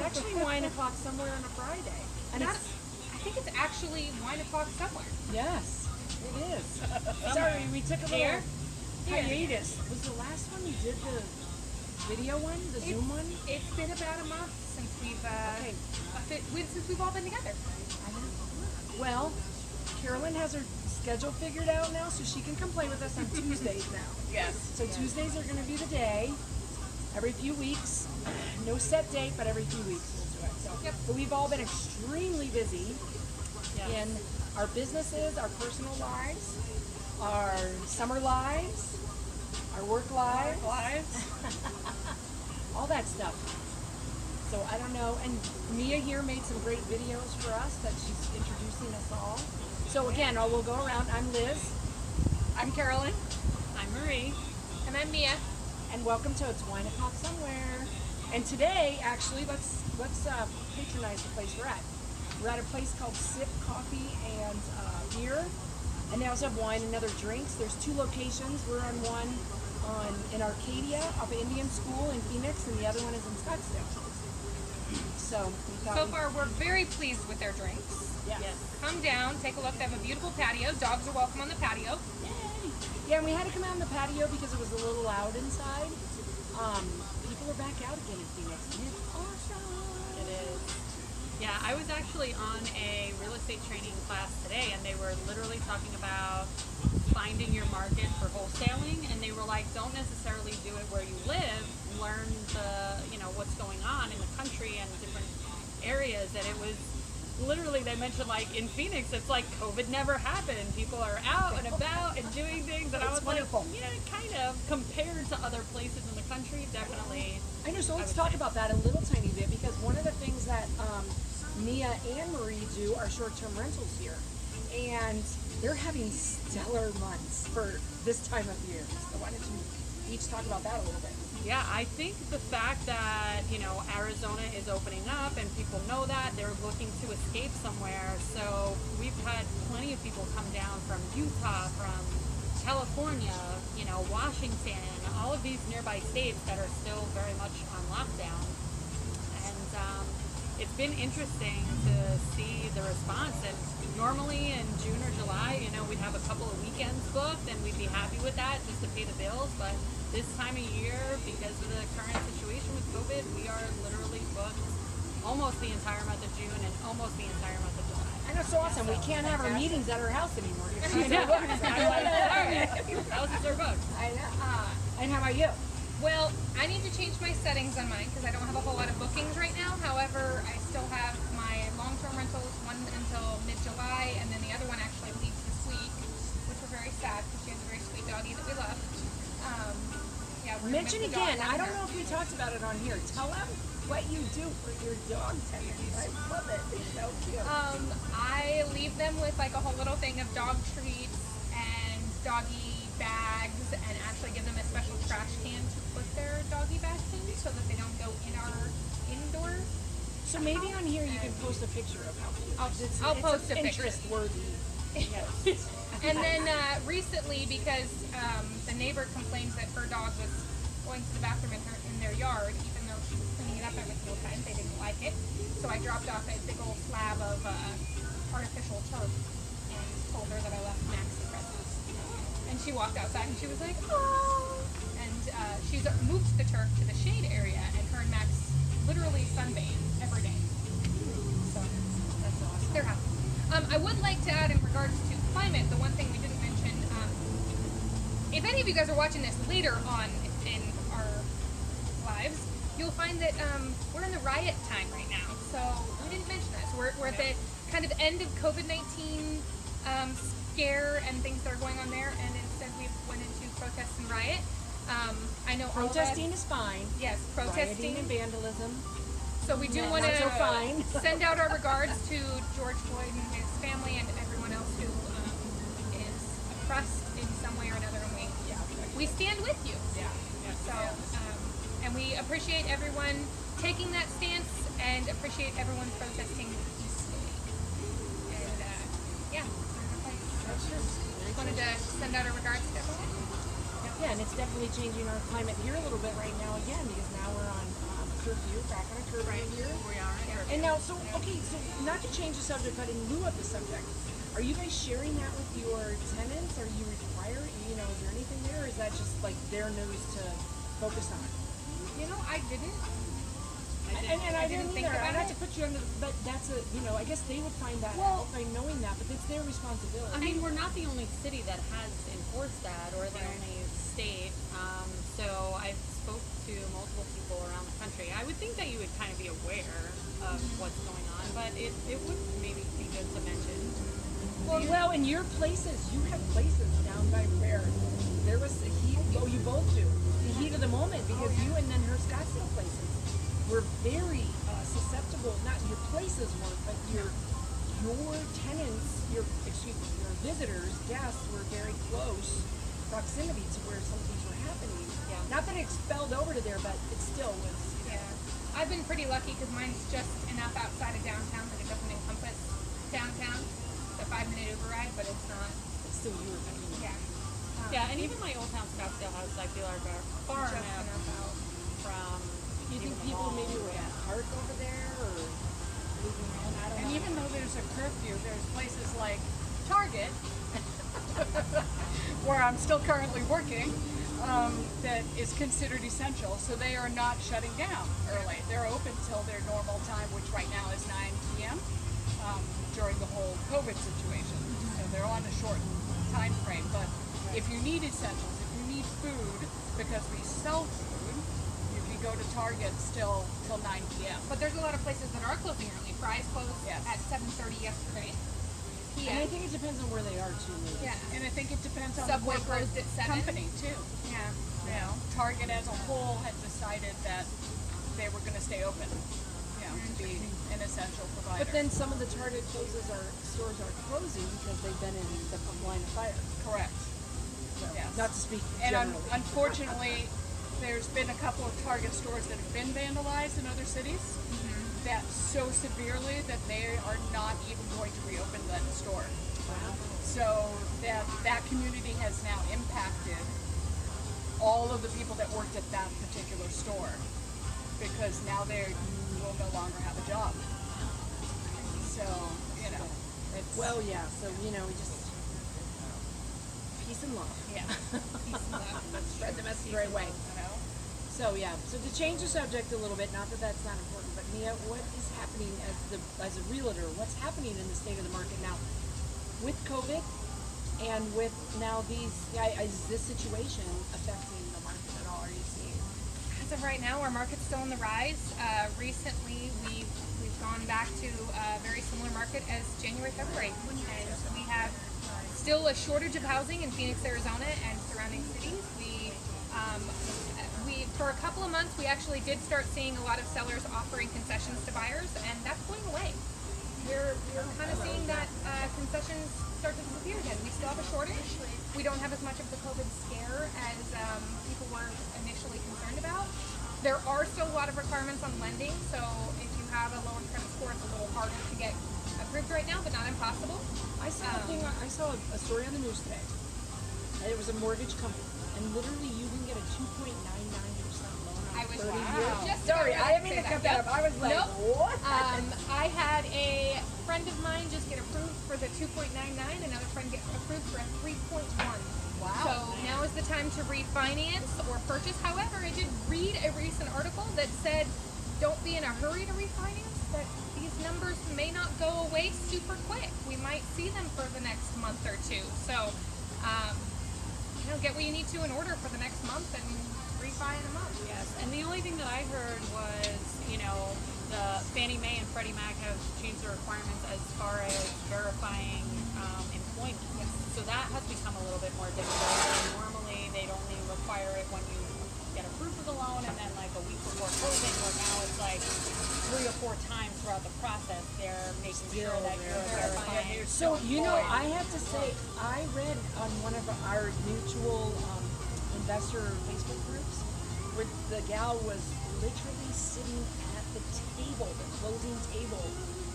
actually wine o'clock somewhere on a Friday. And I think it's actually wine o'clock somewhere. yes, it is. Sorry, we took a little hiatus. Was the last one you did the video one, the Zoom one? It's been about a month since we've all been together. I know. Well, Carolyn has her schedule figured out now, so she can come play with us on Tuesdays now. Yes. So Tuesdays are going to be the day. Every few weeks, no set date, but every few weeks we'll do it. So, but we've all been extremely busy in our businesses, our personal lives, our summer lives, our work lives, all that stuff. So I don't know. And Mia here made some great videos for us that she's introducing us all. So again, we'll go around. I'm Liz. I'm Carolyn. I'm Marie. And I'm Mia. And welcome to It's Wine O'Clock Somewhere. And today, actually, let's patronize the place we're at. We're at a place called Sip Coffee and Beer, and they also have wine and other drinks. There's 2 locations. We're on one in Arcadia, off of Indian School in Phoenix, and the other one is in Scottsdale. So far, we're very pleased with their drinks. Yes. Come down, take a look. They have a beautiful patio. Dogs are welcome on the patio. Yay! Yeah, and we had to come out on the patio because it was a little loud inside. People are back out again in Phoenix, and it's awesome. It is. Yeah, I was actually on a real estate training class today, and they were literally talking about finding your market for wholesaling, and they were like, don't necessarily do it where you live. Learn what's going on in the country and different areas. And it was literally, they mentioned like in Phoenix, it's like COVID never happened. People are out and about and doing things, and I was wonderful. Like, yeah, kind of compared to other places in the country, definitely. I know. So let's talk about that a little tiny bit, because one of the things that Mia and Marie do are short-term rentals here, and they're having stellar months for this time of year. So why don't you each talk about that a little bit? Yeah, I think the fact that, Arizona is opening up and people know that, they're looking to escape somewhere. So we've had plenty of people come down from Utah, from California, Washington, all of these nearby states that are still very much on lockdown. And it's been interesting to see the response. And normally in June or July, we'd have a couple of weekends booked and we'd be happy with that just to pay the bills. But this time of year, because of the current situation with COVID, we are literally booked almost the entire month of June and almost the entire month of July. I know, so awesome. We can't have our meetings at our house anymore. Houses are booked. I know. And how about you? Well, I need to change my settings on mine because I don't have a whole lot of bookings right now. However, I still have my long-term rentals, one until mid-July, and then the other one actually leaves this week, which we're very sad because she has a very sweet doggie that we love. Mention again, I don't know if we talked about it on here. Tell them what you do for your dog tenants. I love it. It's so cute. I leave them with like a whole little thing of dog treats and doggy bags, and actually give them a special trash can to put their doggy bags in so that they don't go in our indoor. So maybe on here you can post a picture of how cute. I'll post a picture. Interest-worthy. Yes. And then recently, because the neighbor complained that her dog was going to the bathroom in their yard, even though she was cleaning it up every single time, they didn't like it. So I dropped off a big old slab of artificial turf and told her that I left Max a present. And she walked outside and she was like, oh. And she's moved the turf to the shade area, and her and Max literally sunbathe every day. So that's awesome. They're happy. I would like to add, in regards to climate, the one thing we didn't mention, if any of you guys are watching this later on in our lives, you'll find that we're in the riot time right now. So we didn't mention this. We're at the kind of end of COVID-19 scare and things that are going on there, and instead we went into protest and riot. I know protesting is fine. Yes, protesting and vandalism. So we do want to send out our regards to George Floyd and his family and everyone else who is oppressed in some way or another, and we stand with you. So and we appreciate everyone taking that stance and appreciate everyone protesting peacefully. And just wanted to send out our regards to everyone. Yeah, and it's definitely changing our climate here a little bit right now again, because now we're on curfew, back on a curfew here. We are. And now, so not to change the subject, but in lieu of the subject, are you guys sharing that with your tenants? Are you requiring, is there anything there, or is that just like their news to focus on? I didn't. And I didn't think either. about Not it. to put you under, but that's I guess they would find that out by knowing that, but it's their responsibility. I mean, we're not the only city that has enforced that, or the only state. So I've spoke to multiple people around the country. I would think that you would kind of be aware of what's going on, but it would maybe be good to mention. Well, in your places, you have places down by where there was the heat. Oh, you both do. The heat of the moment, because you and then her Scottsdale places were very susceptible. Not your places weren't, but your tenants, your visitors, guests were very close proximity to where some of these were happening. Yeah. Not that it spelled over to there, but it still was. Yeah. I've been pretty lucky because mine's just enough outside of downtown that it doesn't encompass downtown. It's a 5-minute Uber ride, but it's not. It's still yours. Yeah. Yeah, and even my Old Town Scottsdale house, I feel like are far Just enough enough out. from. Do you think even the people mall maybe or were going to park over there or moving around? I don't And know. even though there's a curfew, there's places like Target, where I'm still currently working, that is considered essential. So they are not shutting down early. They're open till their normal time, which right now is 9 p.m. During the whole COVID situation. So they're on a short time frame. But if you need essentials, if you need food, because we sell food, you can go to Target still till 9 p.m. But there's a lot of places that are closing early. Fry's closed Yes. at 7:30 yesterday. And I think it depends on where they are too. Maybe. Yeah. And I think it depends on Subway the corporate closed at 7. company too. Yeah. Target as a whole had decided that they were going to stay open, to be an essential provider. But then some of the Target stores are closing because they've been in the line of fire. Correct. So, Yes. not to speak And generally. unfortunately, there's been a couple of Target stores that have been vandalized in other cities. That so severely that they are not even going to reopen that store. Wow. So that community has now impacted all of the people that worked at that particular store, because now they will no longer have a job. So, it's... Well, yeah. So we just peace and love. Yeah. Spread the message the right way. So yeah. So to change the subject a little bit, not that that's not important, but Mia, what is happening as a realtor? What's happening in the state of the market now with COVID and with now is this situation affecting the market at all? Are you seeing? As of right now, our market's still on the rise. Recently, we've gone back to a very similar market as January, February, and we have still a shortage of housing in Phoenix, Arizona, and surrounding cities. We for a couple of months, we actually did start seeing a lot of sellers offering concessions to buyers, and that's going away. We're kind of seeing that concessions start to disappear again. We still have a shortage. We don't have as much of the COVID scare as people were initially concerned about. There are still a lot of requirements on lending, so if you have a lower credit score, it's a little harder to get approved right now, but not impossible. I saw a story on the news today, and it was a mortgage company, and literally you can get a 2.99% loan on I was 30 wow. years. Just Sorry, about I didn't to mean to say cut that up. I was like, Nope. what? I had a friend of mine just get approved for the 2.99, another friend get approved for a 3.1. Wow. So now is the time to refinance or purchase. However, I did read a recent article that said don't be in a hurry to refinance, that these numbers may not go away super quick. We might see them for the next month or two. So, get what you need to in order for the next month and refi in a month. Yes, and the only thing that I heard was, the Fannie Mae and Freddie Mac have changed their requirements as far as verifying employment. Yes. So that has become a little bit more difficult. Normally, they'd only require it when you get approved for the loan, and then like a week before closing. But now it's like 3 or 4 times throughout the process they're making sure that you're verifying. So, I have to say, I read on one of our mutual investor Facebook groups where the gal was literally sitting at the table, the closing table,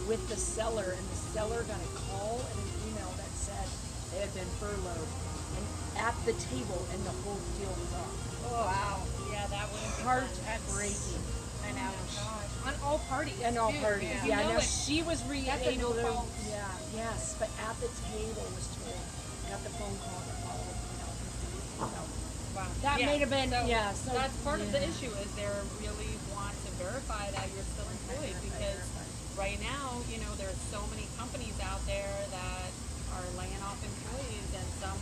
with the seller, and the seller got a call and an email that said they had been furloughed, and at the table, and the whole deal was off. Oh, wow. Yeah, that would be Heartbreaking. and ouch. On all parties. And all too. parties. You Yeah, know no, it. she was That's a able no to. fault. Yeah, yes, but at the table was told, got the phone call that followed, so Wow. that may have been, So so. that's part of the yeah. issue is they really want to verify that you're still employed because right now, there's so many companies out there that are laying off employees and some,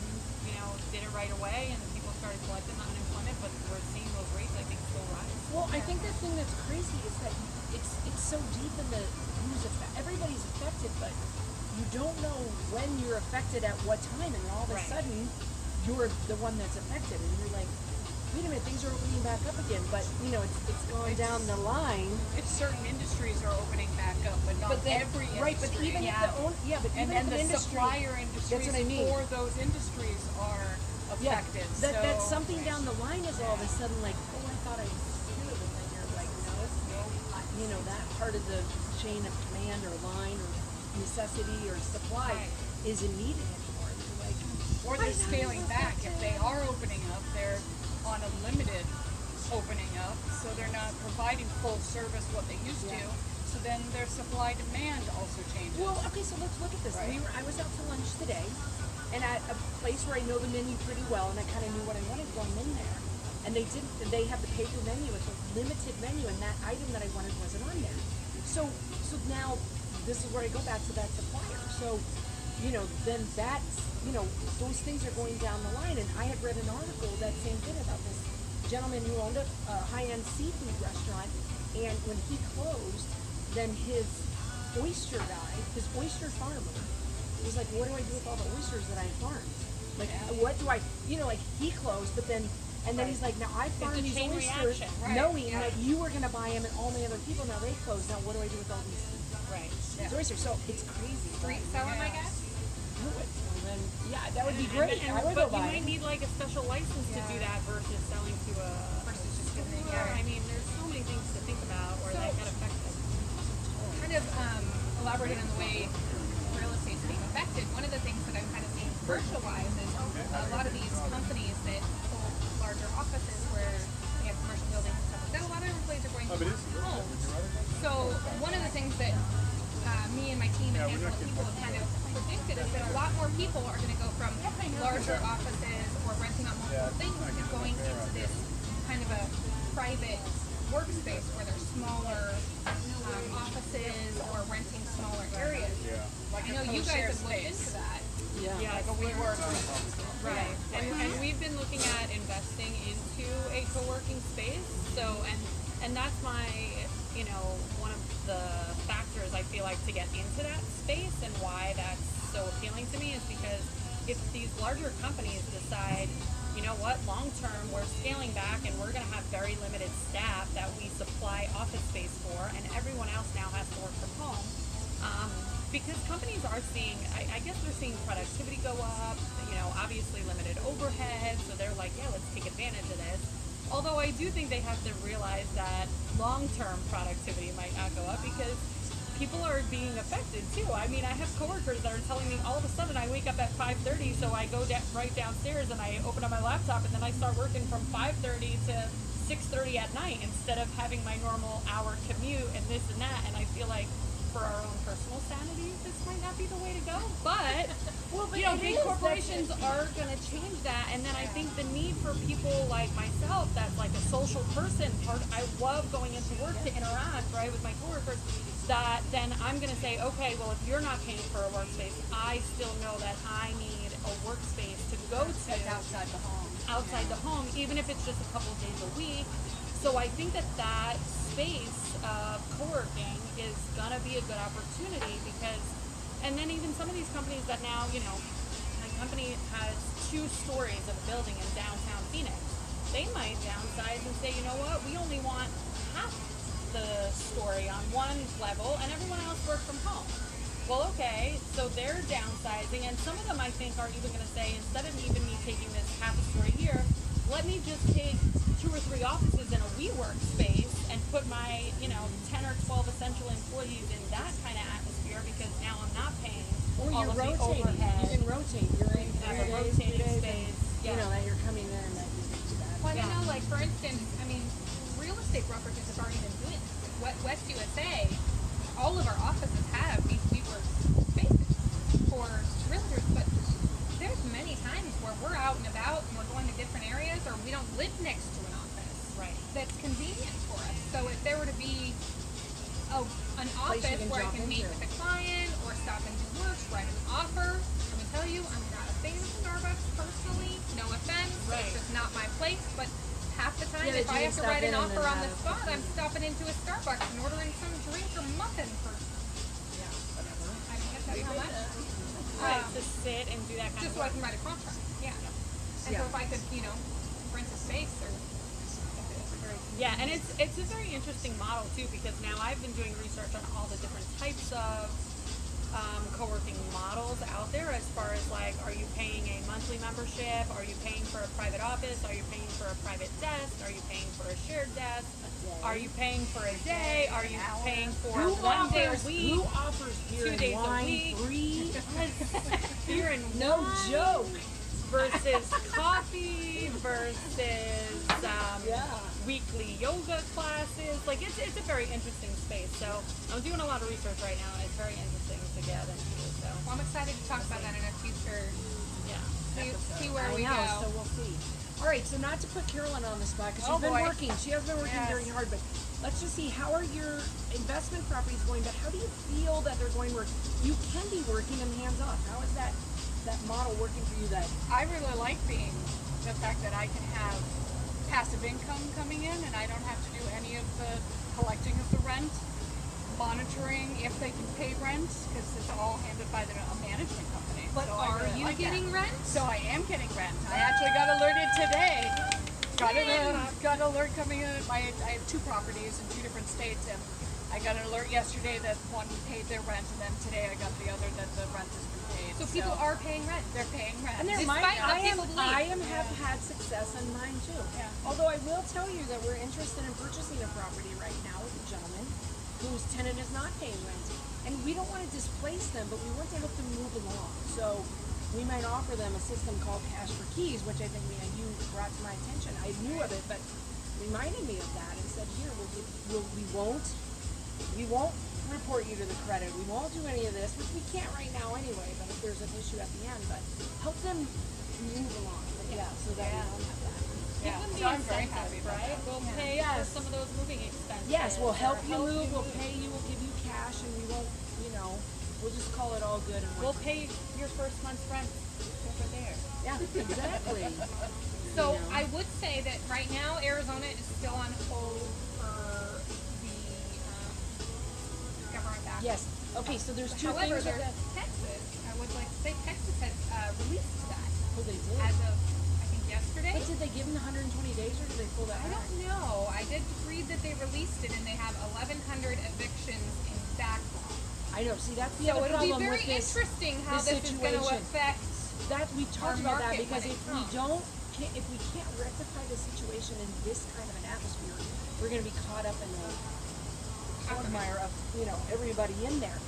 did it right away and people started collecting unemployment, but we're seeing those rates, I think, still rise. Well, I think the thing that's crazy is that it's so deep in the who's affected. Everybody's affected, but you don't know when you're affected at what time, and all of a Right. sudden you're the one that's affected, and you're like, wait a minute, things are opening back up again, but it's going down the line. It's certain industries are opening back up, but not every industry. Right, but even if but and even then if the an industry, supplier industries what I mean. for those industries are affected. That something down the line is all of a sudden like, oh, I thought I was good, and then you're like, no, that part of the chain of command or line or necessity or supply isn't needed anymore. You're like, or they're scaling back. If they are opening up, they're on a limited opening up, so they're not providing full service what they used to. So then their supply demand also changes. well, okay, so let's look at this. Right. I was out to lunch today, and at a place where I know the menu pretty well, and I kind of knew what I wanted going in there. And they have the paper menu, it's a limited menu, and that item that I wanted wasn't on there. So now this is where I go back to that supplier. So, then that's, those things are going down the line. And I had read an article, that same thing about this gentleman who owned a high-end seafood restaurant, and when he closed, then his oyster farmer was like, what do I do with all the oysters that I farmed? Like, what do I, he closed, but then, and then he's like, now I farmed a these chain oysters reaction. knowing that you were going to buy them and all my other people, now they closed. Now what do I do with all these oysters? So it's crazy. Street sell 'em, I guess. Do it. And then, that would be great. I would But go you buy might it. need like a special license to do that versus selling to a Versus just giving it, store. I mean, there's so many things to think about or that get affected. Kind of elaborating on the way real estate's being affected, one of the things that I'm kind of seeing commercial-wise is a lot of these companies that hold larger offices where they have commercial buildings and stuff like that, a lot of employees are going home. So one of the things that me and my team and a handful of people have kind of predicted is that a lot more people are going to go from larger offices or renting out multiple things to going into this kind of a private workspace where there's smaller offices or renting smaller areas. Like I know you guys have looked into that. Yeah, Like a WeWork. right. And we've been looking at investing into a co-working space. So, and that's my, one of the factors I feel like to get into that space and why that's so appealing to me is because if these larger companies decide, you know what, long term we're scaling back and we're going to have very limited staff that we supply office space for, and everyone else now has to work from home. Because companies are seeing, I guess they're seeing productivity go up, obviously limited overhead, so they're like, yeah, let's take advantage of this. Although I do think they have to realize that long-term productivity might not go up because people are being affected too. I mean, I have coworkers that are telling me all of a sudden I wake up at 5:30, so I go right downstairs and I open up my laptop and then I start working from 5:30 to 6:30 at night instead of having my normal hour commute and this and that. And I feel like for our own personal sanity, this might not be the way to go. But big corporations are going to change that. And then I think the need for people like myself, that's like a social person, I love going into work to interact, right, with my coworkers, that then I'm going to say, okay, well, if you're not paying for a workspace, I still know that I need a workspace to go to. That's outside the home. Outside the home, even if it's just a couple days a week. So I think that space of co-working is gonna be a good opportunity because, and then even some of these companies that now, my company has 2 stories of a building in downtown Phoenix. They might downsize and say, you know what, we only want half the story on one level and everyone else work from home. Well, okay, so they're downsizing, and some of them I think are even gonna say, instead of even me taking this half a story here, let me just take 2 or 3 offices in a WeWork space and put my, 10 or 12 essential employees in that kind of atmosphere because now I'm not paying Or all you're of the rotating. overhead. You can rotate. You're in Have 3 a days, 2 rotating days, space. and, that you're coming in, that you can do that. Well, for instance, I mean, real estate estate brokerages have already been doing this. West USA, all of our offices have these WeWork spaces for realtors, but there's many times where we're out and about and we're going to different areas, or we don't live next to an office. Right. That's convenient for us. So if there were to be an office where I can meet with a client or stop and do work, write an offer, let me tell you, I'm not a fan of Starbucks personally. No offense. Right. It's just not my place. But half the time, Yeah, if that I you have to stop write in an and offer then on the have- spot, I'm stopping into a Starbucks and ordering some drink or muffin for, I guess that's how much. Right. To sit and do that kind Just of so I work. can write a contract. Yeah. And so if I could, rent a space or. It's a very Yeah, and it's a very interesting model too, because now I've been doing research on all the different types of co-working models out there, as far as like, are you paying a monthly membership? Are you paying for a private office? Are you paying for a private desk? Are you paying for a shared desk? Are you paying for a day? Are you paying for Who 1 day a offers, week? who offers beer 2 and days a wine week? free? Beer and No wine joke. versus coffee versus Yeah. weekly yoga classes. Like it's a very interesting space. So I'm doing a lot of research right now, and it's very interesting to get into. So Well, I'm excited to talk about that in a future. yeah. See where I we know, go. so we'll see. All right, so not to put Carolyn on the spot, because Oh, she's been boy. working. She has been working Yes. very hard, but let's just see, how are your investment properties going, but how do you feel that they're going to work? You can be working them hands-off. How is that model working for you that I really like the fact that I can have passive income coming in and I don't have to do any of the collecting of the rent, monitoring if they can pay rent, because it's all handled by a management company. But So I are really you like getting that. rent? So I am getting rent. I actually got alerted today. Got an alert coming in. I have 2 properties in 2 different states, and I got an alert yesterday that one paid their rent, and then today I got the other that the rent has been paid. So people are paying rent. they're paying rent. And there Despite might, what I people believe. have had success in mine too. Yeah. Although I will tell you that we're interested in purchasing a property right now with a gentleman whose tenant is not paying rent. And we don't want to displace them, but we want to help them move along. So we might offer them a system called Cash for Keys, which I think you brought to my attention. I knew of it, but reminded me of that and said, here, we won't report you to the credit. We won't do any of this, which we can't right now anyway, but if there's an issue at the end, but help them move along. But yeah, so that we don't have that. Yeah. Give them So the I'm very happy incentive, about right? that. We'll pay for some of those moving expenses. Yes, we'll help or you move, we'll pay you, we'll give you cash, and we won't, we'll just call it all good and We'll wonderful. pay your first month's rent over there. Yeah, exactly. So I would say that right now Arizona is still on hold for the government action. Yes. Okay, so there's 2 However, things there's Texas. I would like to say Texas has released that Oh, they did. as of I think yesterday. But did they give them 120 days or did they pull that I back? don't know. I did read that they released it and they have 1,100 evictions in backlog. I know. See, that's the So other it'll be problem very with this. interesting how this this is going to situation. affect. That we talked our about that market because when if it comes. if we can't rectify the situation in this kind of an atmosphere, we're going to be caught up in the quagmire of everybody in there.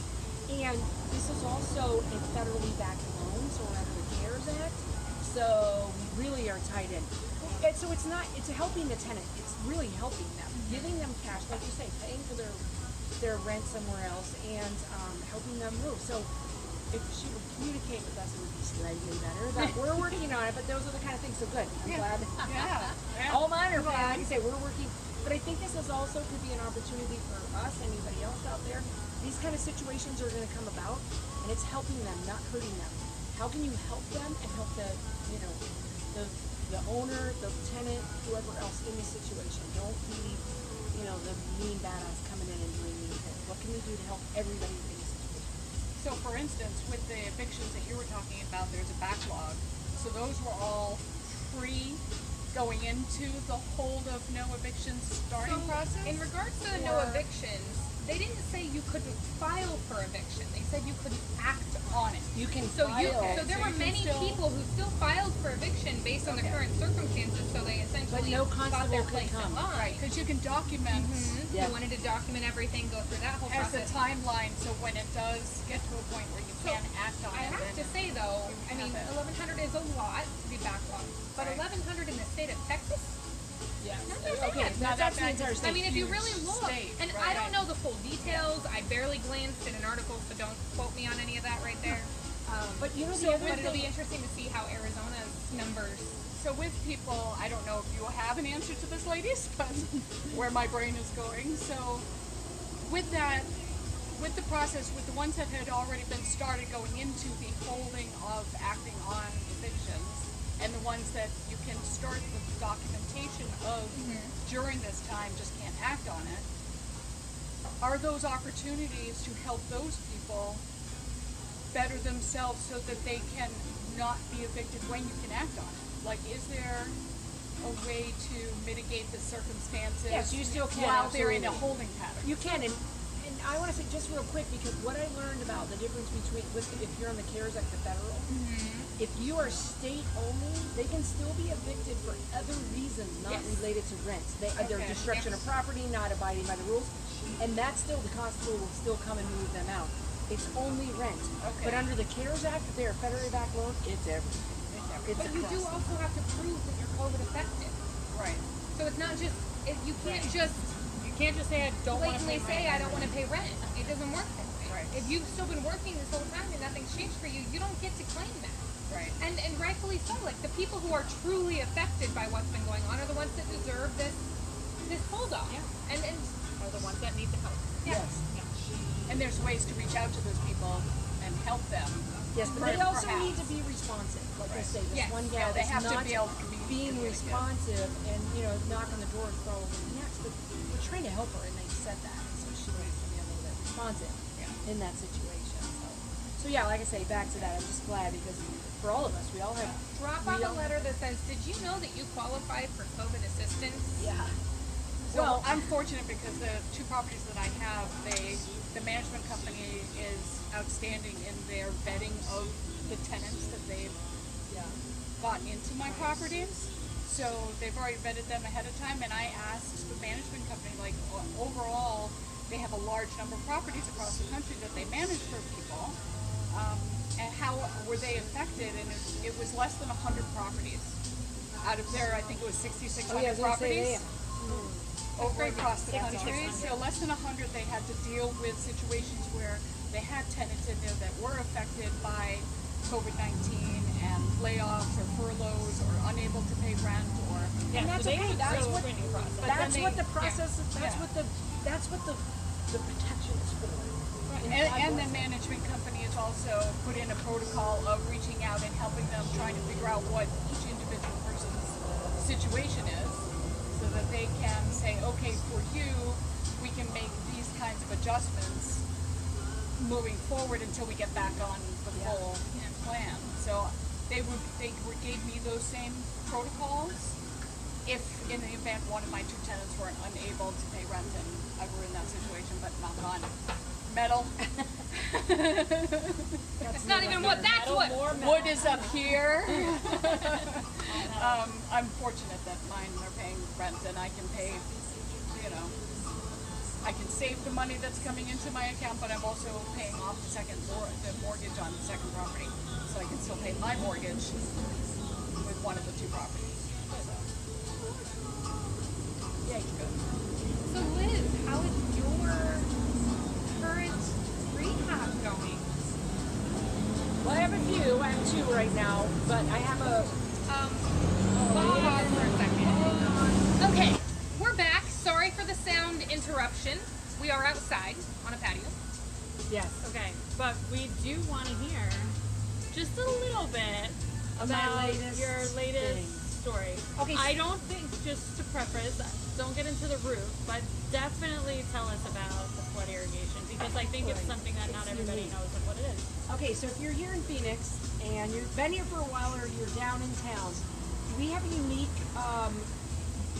And this is also a federally backed loan, so we're under the CARES Act. So we really are tied in. And so it's helping the tenant. It's really helping them, giving them cash, like you say, paying for their rent somewhere else, and helping them move. So if she would communicate with us, it would be slightly better. But we're working on it. But those are the kind of things. So good. I'm glad. Yeah. All mine are fine. Like I say, we're working. But I think this is also could be an opportunity for us, anybody else out there. These kind of situations are going to come about, and it's helping them, not hurting them. How can you help them and help the owner, the tenant, whoever else in this situation? Don't be, the mean badass coming in and doing mean things. What can we do to help everybody in this situation? So for instance, with the evictions that you were talking about, there's a backlog. So those were all going into the hold of no evictions starting process? In regards to the no Or- evictions, they didn't say you couldn't file for eviction. They said you couldn't act on it. You can So file. so there So were you can many still- people who still filed for eviction based on the current circumstances. So they essentially no got constable their could place in come. line. Right, because you can document Yeah. They wanted to document everything, go through that whole as a process. timeline, so when it does get to a point where you So, can act on I it, have to then say though, you I mean, have it. 1,100 is a lot to be backlogged, but Right. 1,100 in the state of Texas, Yeah. Not that Okay, bad. that's the entire state. I mean, if you really look, state, and right. I don't know the full details. I barely glanced at an article, so don't quote me on any of that right there. But you know, So the other it'll be thing, interesting to see how Arizona's numbers. So with people, I don't know if you have an answer to this, ladies, but where my brain is going. So with that, with the process, with the ones that had already been started going into the holding of acting on evictions, and the ones that you can start the documentation of during this time, just can't act on it, are those opportunities to help those people better themselves so that they can not be evicted when you can act on it? Like, is there a way to mitigate the circumstances yes, you still can. while they're in a absolutely. holding pattern? You can, and I want to say just real quick, because what I learned about the difference between if you're on the CARES Act, the federal, if you are state only, they can still be evicted for other reasons not related to rent. They're Okay. destruction of property, not abiding by the rules, and that's still, the constable will still come and move them out. It's only rent. Okay. But under the CARES Act, if they're a federally backed loan, it's everything. It's But you do across. also have to prove that you're COVID affected. Right. So it's not just you can't just You can't just say I don't want to blatantly pay say rent. I don't want to pay rent. It doesn't work that way. Right. If you've still been working this whole time and nothing's changed for you, you don't get to claim that. Right. And rightfully so. Like, the people who are truly affected by what's been going on are the ones that deserve this hold off. Yeah. And Are the ones that need the help. yeah. And there's ways to reach out to those people and help them. Yes, but they also Perhaps. need to be responsive. Like I say, this Yes. one Yeah, gal they is have to not be able to communicate. being Yeah. responsive and, knock on the door and throw over the next. But we're trying to help her, and they said that. So she needs to be a little bit responsive in that situation. So yeah, like I say, back to that. I'm just glad because for all of us, we all have. Drop off a letter that says, "Did you know that you qualify for COVID assistance?" Yeah. Well, I'm fortunate because the two properties that I have, the management company is outstanding in their vetting of the tenants that they've gotten into my properties. So they've already vetted them ahead of time, and I asked the management company, like, overall, they have a large number of properties across the country that they manage for people, and how were they affected, and it was less than 100 properties. Out of their, I think it was 6,600 properties. Over across the country, so less than 100 they had to deal with situations where they had tenants in there that were affected by COVID-19 and layoffs or furloughs or unable to pay rent or And that's okay. That's what screening process. But that's then what they- the process is. That's yeah. what the protection is for. and the management company has also put in a protocol of reaching out and helping them trying to figure out what each individual person's situation is so that they can say, okay, for you, we can make these kinds of adjustments moving forward until we get back on the full plan. So they gave me those same protocols if in the event one of my two tenants were unable to pay rent and I were in that situation, but knock on metal. It's not even what. That's what. Wood is up here. I'm fortunate that mine are paying rent and I can pay, I can save the money that's coming into my account, but I'm also paying off the mortgage on the second property. So I can still pay my mortgage with one of the two properties. Yeah, you go. So Liz, how is your current rehab going? Well, I have a few. I have two right now, but I have a. Pause for a second. Okay, we're back. Sorry for the sound interruption. We are outside on a patio. Yes. Okay, but we do want to hear just a little bit Of about my latest your latest thing. story. Okay, I don't think, just to preface, don't get into the roof, but definitely tell us about the flood irrigation because I think it's Right. something that not It's everybody unique. knows of what it is. Okay, so if you're here in Phoenix and you've been here for a while or you're down in town, we have a unique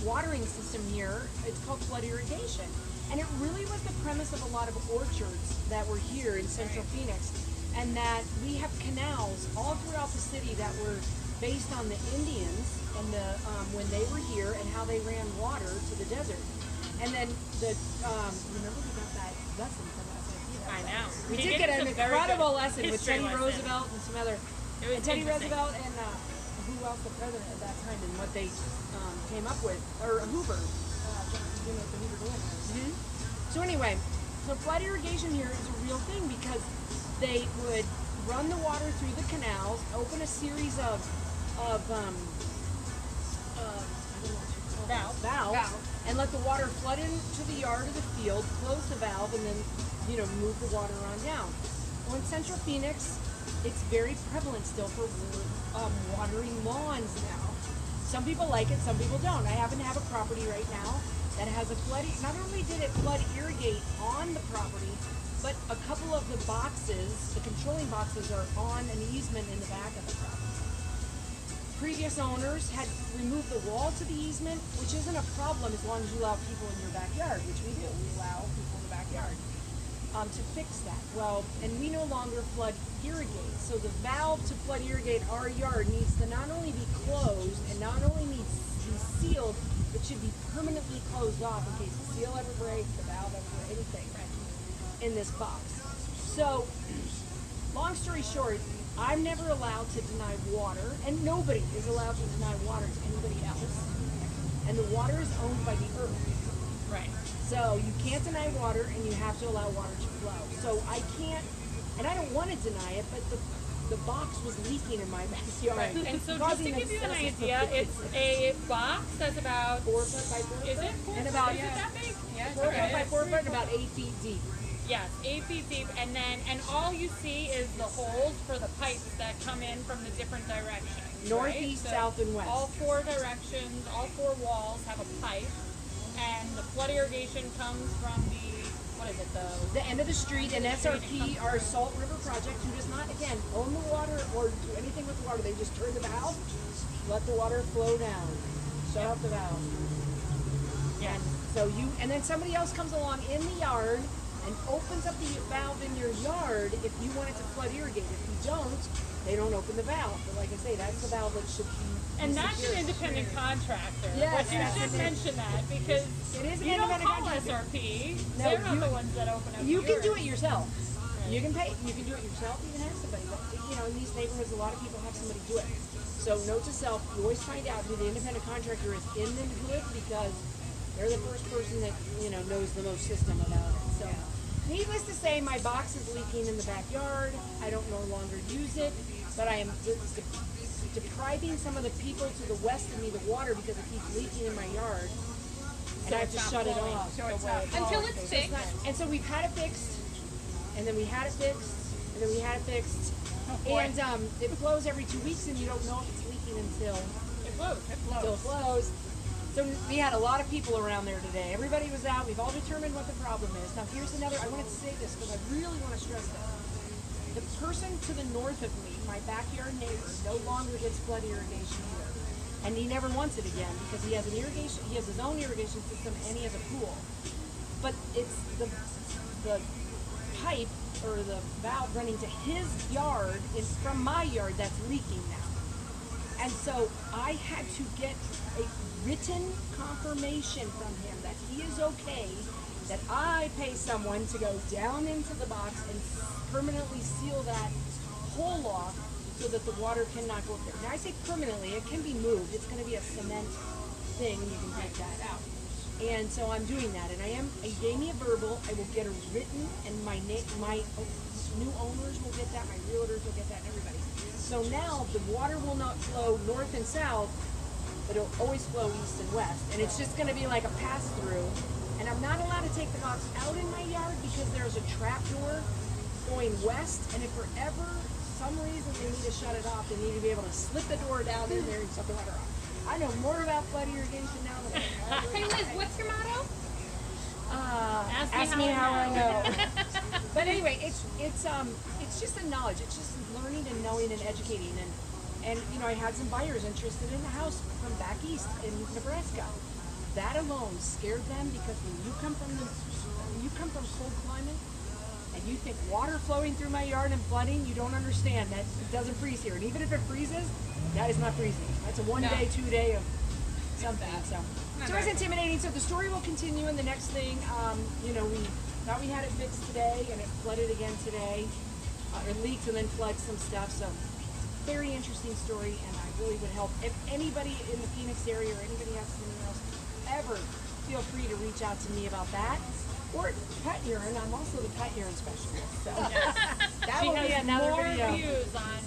watering system here. It's called flood irrigation. And it really was the premise of a lot of orchards that were here in central Phoenix. And that we have canals all throughout the city that were based on the Indians and the when they were here and how they ran water to the desert. And then remember we got that lesson from SIP. I know. We He did gave get us an a very incredible good lesson with history Teddy lesson. Roosevelt and some other. It was Teddy interesting. Roosevelt and who else the president at that time and what they came up with, or Hoover, the Hoover Dam. So anyway, so flood irrigation here is a real thing because they would run the water through the canals, open a series of valves, and let the water flood into the yard or the field, close the valve, and then, move the water on down. Well, in Central Phoenix, it's very prevalent still for watering lawns now. Some people like it, some people don't. I happen to have a property right now that has a flood. Not only did it flood irrigate on the property, but a couple of the boxes, the controlling boxes, are on an easement in the back of the property. Previous owners had removed the wall to the easement, which isn't a problem as long as you allow people in your backyard, which we do. We allow people in the backyard to fix that. Well, and we no longer flood irrigate. So the valve to flood irrigate our yard needs to not only be closed and not only needs to be sealed, it should be permanently closed off in case the seal ever breaks, the valve ever breaks, anything in this box. So, long story short, I'm never allowed to deny water, and nobody is allowed to deny water to anybody else. And the water is owned by the earth. Right. So you can't deny water, and you have to allow water to flow. So I can't, and I don't want to deny it, but the box was leaking in my backyard. Right. And so just to give you an idea, it's a box that's about 4 foot by 4 foot. Is it 4 And foot? about Is it that big? Yeah, 4 foot by 4 foot, and about 8 feet deep. Yes, 8 feet deep, and all you see is the holes for the pipes that come in from the different directions. North, right? east, So south, and west. All 4 directions, all 4 walls have a pipe, and the flood irrigation comes from the end of the street, and SRP, our Salt River project, who does not, again, own the water or do anything with the water. They just turn the valve, let the water flow down, shut off the valve. Yeah. And then somebody else comes along in the yard and opens up the valve in your yard if you want it to flood irrigate. If you don't, they don't open the valve. But like I say, that's the valve that should be. And that's an independent contractor. Yes, But you should mention that because it is an you don't independent call contractor. SRP. No, They're not the ones that open up. You can yours. do it yourself. You can pay. You can do it yourself. You can have somebody. But in these neighborhoods, a lot of people have somebody do it. So note to self: you always find out who the independent contractor is in the hood because they're the first person that knows the most system about it. So, needless to say, my box is leaking in the backyard. I don't no longer use it, but I am depriving some of the people to the west of me the water because it keeps leaking in my yard, and I have to shut it off. So it's not Until it's fixed. And so we've had it fixed, and then we had it fixed, and then we had it fixed, and it flows every 2 weeks, and you don't know if it's leaking until It flows. it flows. So we had a lot of people around there today. Everybody was out. We've all determined what the problem is. Now here's another. I wanted to say this because I really want to stress this. The person to the north of me, my backyard neighbor, no longer gets flood irrigation either, and he never wants it again because he has his own irrigation system, and he has a pool. But it's the pipe or the valve running to his yard is from my yard that's leaking now. And so I had to get a written confirmation from him that he is okay, that I pay someone to go down into the box and permanently seal that hole off so that the water cannot go up there. Now I say permanently, it can be moved. It's going to be a cement thing, you can take that out. And so I'm doing that, and he gave me a verbal. I will get a written, and my new owners will get that, my realtors will get that, and everybody. So now the water will not flow north and south, but it'll always flow east and west, and it's just going to be like a pass-through. And I'm not allowed to take the box out in my yard because there's a trap door going west, and if for ever some reason they need to shut it off, they need to be able to slip the door down in there and shut the water off. I know more about flood irrigation now than I ever. Hey Liz, what's your motto? Ask me how I know. But anyway, it's just a knowledge. It's just learning and knowing and educating. And I had some buyers interested in a house from back east in Nebraska. That alone scared them because when you come from cold climate and you think water flowing through my yard and flooding, you don't understand that it doesn't freeze here. And even if it freezes, that is not freezing. That's a 1 day, 2 day of something. So it's intimidating. So the story will continue in the next thing. We thought we had it fixed today, and it flooded again today. It leaked and then flooded some stuff. So very interesting story, and I really would help. If anybody in the Phoenix area or anybody has something else, ever feel free to reach out to me about that. Or pet urine. I'm also the pet urine specialist. So that She will be has another more video. views on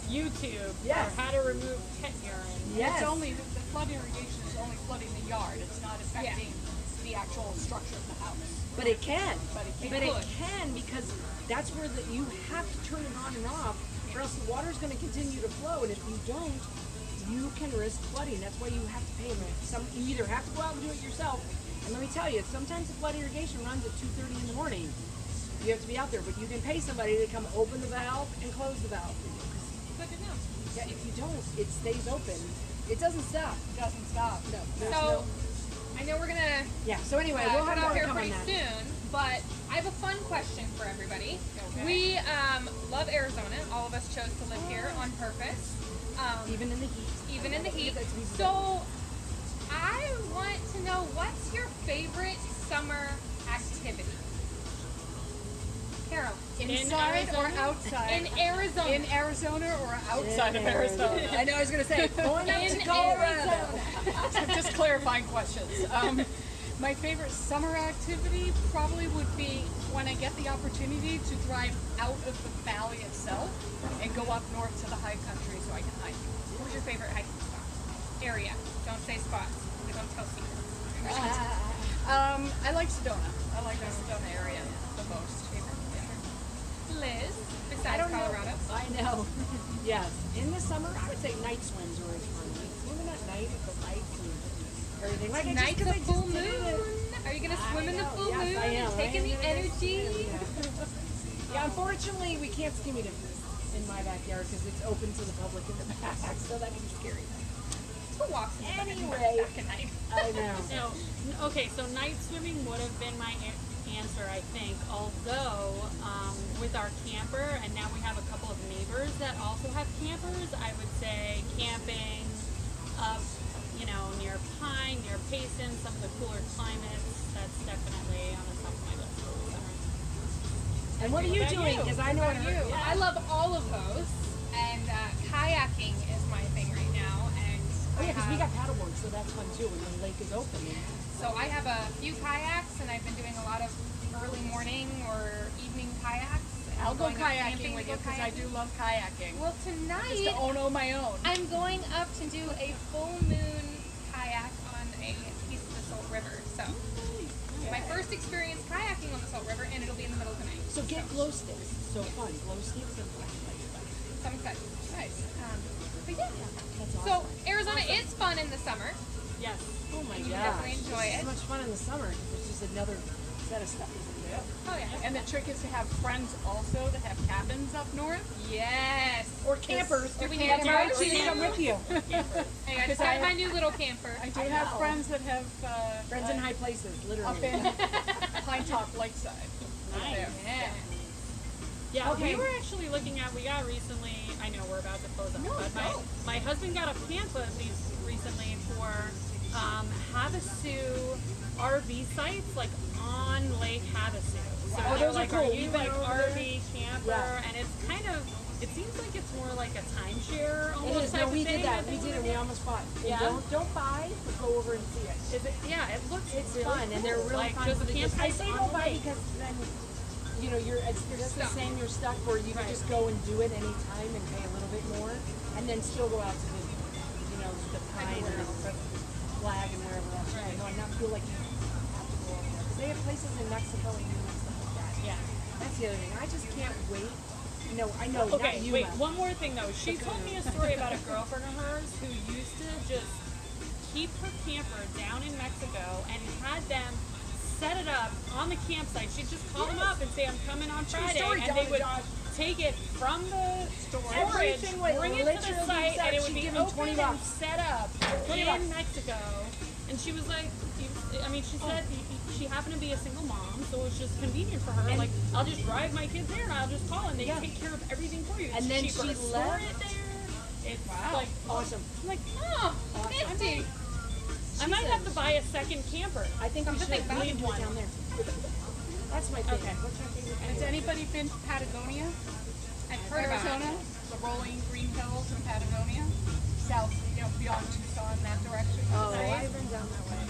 YouTube Yes. for how to remove pet urine. Yes. It's only, the flood irrigation is only flooding the yard. It's not affecting the actual structure of the house. But it can. But it can. But it can, because that's where you have to turn it on and off, or else the water's going to continue to flow. And if you don't, you can risk flooding. That's why you have to pay them. You either have to go out and do it yourself. And let me tell you, sometimes the flood irrigation runs at 2:30 in the morning. You have to be out there, but you can pay somebody to come open the valve and close the valve for you. Good to know. Yeah, if you don't, it stays open. It doesn't stop. It doesn't stop. No. there's So, no- I know we're gonna yeah. So anyway, we'll have cut more off to here come on pretty that. soon, but I have a fun question for everybody. Okay. We love Arizona. All of us chose to live here on purpose, Even in the heat. even in the heat. That's reasonable. So, I want to know, what's your favorite summer activity? Carol, Inside or Arizona? outside? in Arizona. In Arizona or outside of Arizona? I know. I was going to say going up to In Colorado. Just clarifying questions. My favorite summer activity probably would be when I get the opportunity to drive out of the valley itself and go up north to the high country so I can hike. What's your favorite hiking spot? Area. Don't say spots. We don't tell secrets. I like Sedona. I like the Sedona area the most. Liz, I besides don't Colorado. know. I know. Yes. In the summer, I would say night swims are always fun. Like swimming at night with the lights and everything. Like Night I of just full did it. moon. Are you gonna swim in the full Yes, moon I am. and taking I the am gonna energy? swim, Yeah, unfortunately, we can't skinny dip in my backyard because it's open to the public in the back, so that'd be scary. Who walks in the back Anyway, back at night? I know. Okay, so night swimming would have been my answer, I think. Although, with our camper, and now we have a couple of neighbors that also have campers, I would say camping up, near Pine, near Payson, some of the cooler climates. That's definitely on the top of my list for the summer. And what are you about doing? you? Because I know What about you? Yeah. I love all of those, and kayaking is my thing right now. And Oh yeah, because we I got paddleboards, so that's fun too when the lake is open. So I have a few kayaks, and I've been doing a lot of early morning or evening kayaks. and I'll go going up kayaking camping with to you go because I do kayaking. love kayaking. Well, Just to tonight own my own. I'm going up to do a full moon kayak on a piece of the Salt River. So my first experience kayaking on the Salt River, and it'll be in the middle of the night. So get glow sticks. So fun. Glow sticks and flashlights. So I'm excited. Nice. But yeah. That's awesome. So Arizona is fun in the summer. Yes. Oh my You god. definitely enjoy It's it. so much fun in the summer because there's just another set of stuff. Oh yeah. And the trick is to have friends also that have cabins up north. Yes. Or campers. Do we Or need a campers. camper? Or they come with you. Hey, I just got my new little camper. I do I have know. friends that have Friends in high places, literally. up in Pine Top Lakeside. Nice. There. Yeah. Yeah, Okay. we were actually looking at, we got recently, I know we're about to close up, but my husband got a pamphlet recently for Havasu RV sites, like on Lake Havasu. So Wow. they're Those are like, cool. are You've you been like over there? RV camper? Yeah. And it's kind of, it seems like it's more like a timeshare It almost is. type No, of we thing did that. they We did it. wanna We do. almost bought. And Yeah. Don't buy, but go over and see it. Is it, yeah, it looks It's really fun, and they're cool. really like, fun. just for the kids. I campsites say on don't the buy lake. because then, it's just the stuck. same. You're stuck where you can Right. just go and do it anytime and pay a little bit more, and then still go out to the, the Pine or the Flag and wherever else you can go, and not feel like you have to go over there. 'Cause they have places in Mexico and stuff like that. Yeah. That's the other thing. I just can't wait. No, I know. Okay, not you, wait, Mel. one more thing though. She told me a story about a girlfriend of hers who used to just keep her camper down in Mexico and had them set it up on the campsite. She'd just call them up and say, I'm coming on Friday. story, And they Donna would Josh. take it from the storage, Everything would bring it to the literally site, set. and it would She'd be give them open 20 and bucks. set up 20 in bucks. Mexico. And she was like, she said she happened to be a single mom, so it was just convenient for her. And- Like, I'll just drive my kids there and I'll just call and they Yeah. take care of everything for you. It's And then cheaper she to store left. it there. It's Wow. like Awesome. I'm like, Oh, nifty. I might have to buy a second camper. I think we Something should like that. leave one down there. That's my favorite. Okay. What's my favorite? Has anybody been to Patagonia? I've heard about Arizona? it. the rolling green hills in Patagonia, south, beyond Tucson, that direction. Oh, I've been down that way.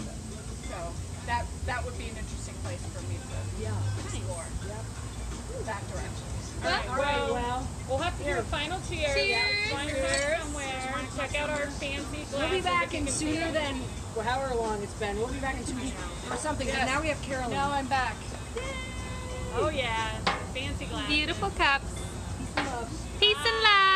So that would be an interesting place for me to explore. Yep. That direction. All right, All right, well, we'll have to do a final cheers. Cheers. Find your glass somewhere. Check out our fancy glasses. We'll be back if you in can see sooner them. than however long it's been. We'll be back in 2 weeks or something. But now we have Carolyn. Now I'm back. Oh yeah, fancy glasses. Beautiful cups. Peace and love. Peace and love.